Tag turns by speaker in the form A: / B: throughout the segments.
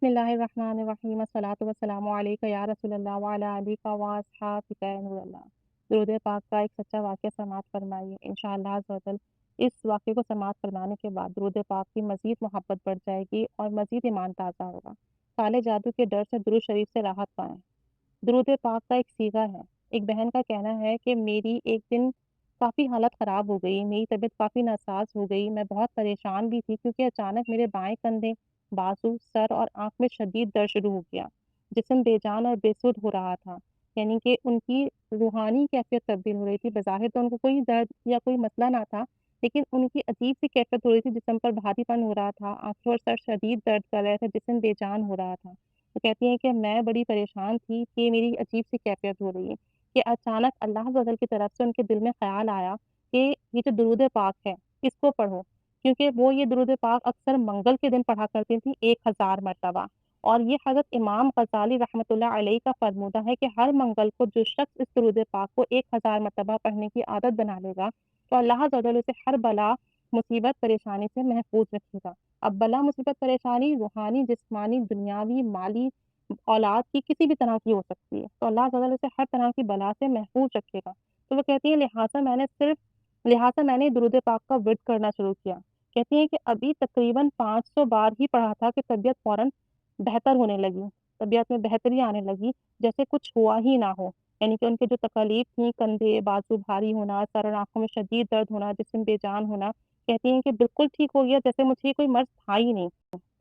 A: بسم اللہ الرحمن الرحیم الصلاۃ والسلام علیک یا رسول اللہ وعلی آلک و اصحابک یا نور اللہ۔ درود پاک کا ایک سچا واقعہ سماعت فرمائیے انشاءاللہ عز و جل۔ اس واقعے کو سماعت فرمانے کے بعد درود پاک کی مزید محبت بڑھ جائے گی اور مزید ایمان تازہ ہوگا۔ کالے جادو کے ڈر سے درود شریف سے راحت پائیں۔ درود پاک کا ایک صیغہ ہے۔ ایک بہن کا کہنا ہے کہ میری ایک دن کافی حالت خراب ہو گئی، میری طبیعت کافی ناساز ہو گئی، میں بہت پریشان بھی تھی کیونکہ اچانک میرے بائیں کندھے، بازو، سر اور آنکھ میں شدید درد شروع ہو گیا۔ جسم بے جان اور بے سدھ ہو رہا تھا، یعنی کہ ان کی روحانی کیفیت تبدیل ہو رہی تھی۔ بظاہر تو ان کو کوئی درد یا کوئی مسئلہ نہ تھا، لیکن ان کی عجیب سی کیفیت ہو رہی تھی، جسم پر بھاری پن ہو رہا تھا، آنکھیں اور سر شدید درد کر رہے تھے، جسم بے جان ہو رہا تھا۔ وہ کہتی ہیں کہ میں بڑی پریشان تھی کہ میری عجیب سی کیفیت ہو رہی ہے کہ اچانک اللہ عز و جل کی طرف سے ان کے دل میں خیال آیا کہ یہ جو درود پاک ہے اس کو پڑھو، کیونکہ وہ یہ درود پاک اکثر منگل کے دن پڑھا کرتی تھی 1000 مرتبہ، اور یہ حضرت امام غزالی رحمۃ اللہ علیہ کا فرمودہ ہے کہ ہر منگل کو جو شخص اس درود پاک کو 1000 مرتبہ پڑھنے کی عادت بنا لے گا تو اللہ عز و جل اسے ہر بلا مصیبت پریشانی سے محفوظ رکھے گا۔ اب بلا مصیبت پریشانی روحانی، جسمانی، دنیاوی، مالی، اولاد کی کسی بھی طرح کی ہو سکتی ہے، تو اللہ عز و جل اسے ہر طرح کی بلا سے محفوظ رکھے گا۔ تو وہ کہتی ہیں لہٰذا میں نے درود پاک کا ورد کرنا شروع کیا۔ کہتی ہیں کہ ابھی تقریباً 500 بار ہی پڑھا تھا کہ طبیعت فوراً بہتر ہونے لگی، طبیعت میں بہتری آنے لگی، جیسے کچھ ہوا ہی نہ ہو۔ یعنی کہ ان کے جو تکالیف تھیں، کندھے، بازو بھاری ہونا، سر اور آنکھوں میں شدید درد ہونا، جسم بے جان ہونا، کہتی ہیں کہ بالکل ٹھیک ہو گیا، جیسے مجھے کوئی مرض تھا ہی نہیں۔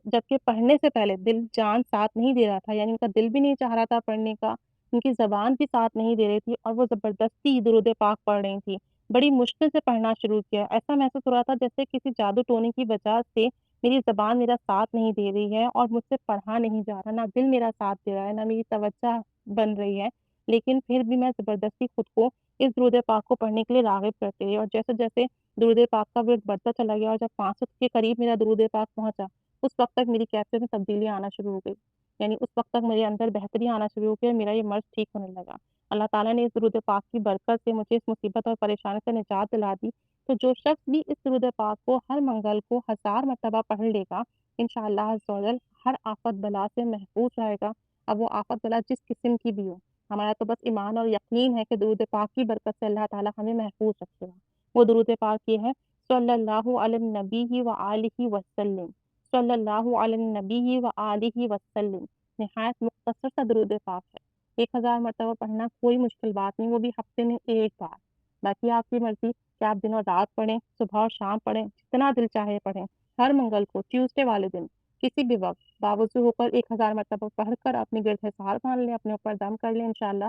A: جبکہ پڑھنے سے پہلے دل جان ساتھ نہیں دے رہا تھا، یعنی ان کا دل بھی نہیں چاہ رہا تھا پڑھنے کا، ان کی زبان بھی ساتھ نہیں دے رہی تھی، اور وہ زبردستی درود پاک پڑھ رہی تھی۔ بڑی مشکل سے پڑھنا شروع کیا، ایسا محسوس ہو رہا تھا جیسے کسی جادو ٹونے کی وجہ سے میری زبان میرا ساتھ نہیں دے رہی ہے اور مجھ سے پڑھا نہیں جا رہا، نہ دل میرا ساتھ دے رہا ہے، نہ میری توجہ بن رہی ہے، لیکن پھر بھی میں زبردستی خود کو اس درود پاک کو پڑھنے کے لیے راغب کرتی رہی، اور جیسے جیسے درود پاک کا ورد بڑھتا چلا گیا اور جب 500 کے قریب میرا درود پاک پہنچا، اس وقت تک میری کیفیت میں تبدیلی آنا شروع ہو گئی، یعنی اس وقت تک میرے اندر بہتری آنا شروع ہو گئی اور میرا یہ مرض ٹھیک ہونے لگا۔ اللہ تعالیٰ نے اس درود پاک کی برکت سے مجھے اس مصیبت اور پریشانی سے نجات دلا دی۔ تو جو شخص بھی اس درود پاک کو ہر منگل کو 1000 مرتبہ پڑھ لے گا، انشاءاللہ عز و جل ہر آفت بلا سے محفوظ رہے گا، اب وہ آفت بلا جس قسم کی بھی ہو۔ ہمارا تو بس ایمان اور یقین ہے کہ درود پاک کی برکت سے اللہ تعالیٰ ہمیں محفوظ رکھے گا۔ وہ درود پاک یہ ہے: صلی اللہ علی النبی و آلہ وسلم، صلی اللہ علی النبی و آلہ وسلم۔ نہایت مختصر سا درود پاک ہے، 1000 مرتبہ پڑھنا کوئی مشکل بات نہیں، وہ بھی ہفتے میں ایک بار۔ باقی آپ کی مرضی کہ آپ دن اور رات پڑھیں، صبح اور شام پڑھیں، جتنا دل چاہے پڑھیں۔ ہر منگل کو، ٹیوزڈے والے دن، کسی بھی وقت باوضو ہو کر 1000 مرتبہ پڑھ کر اپنے گرد حصار باندھ لیں، اپنے اوپر دم کر لیں، انشاءاللہ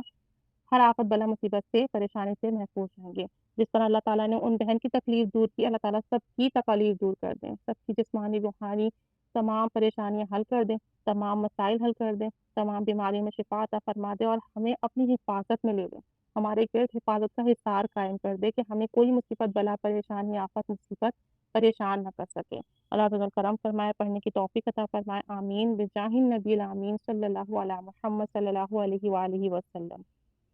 A: ہر آفت بلا مصیبت سے، پریشانی سے محفوظ رہیں گے۔ جس طرح اللہ تعالیٰ نے ان بہن کی تکلیف دور کی، اللہ تعالیٰ سب کی تکالیف دور کر دیں، سب کی جسمانی روحانی تمام پریشانیاں حل کر دیں، تمام مسائل حل کر دیں، تمام بیماریوں میں شفا عطا فرما دے اور ہمیں اپنی حفاظت میں لے لیں، ہمارے گرد حفاظت کا حصار قائم کر دے کہ ہمیں کوئی مصیبت بلا پریشانی آفت مصیبت پریشان نہ کر سکے۔ اللہ تعالیٰ کرم فرمائے، پڑھنے کی توفیق عطا فرمائے، آمین بجاہ النبی الامین صلی اللہ علیہ محمد صلی اللہ علیہ وآلہ وسلم۔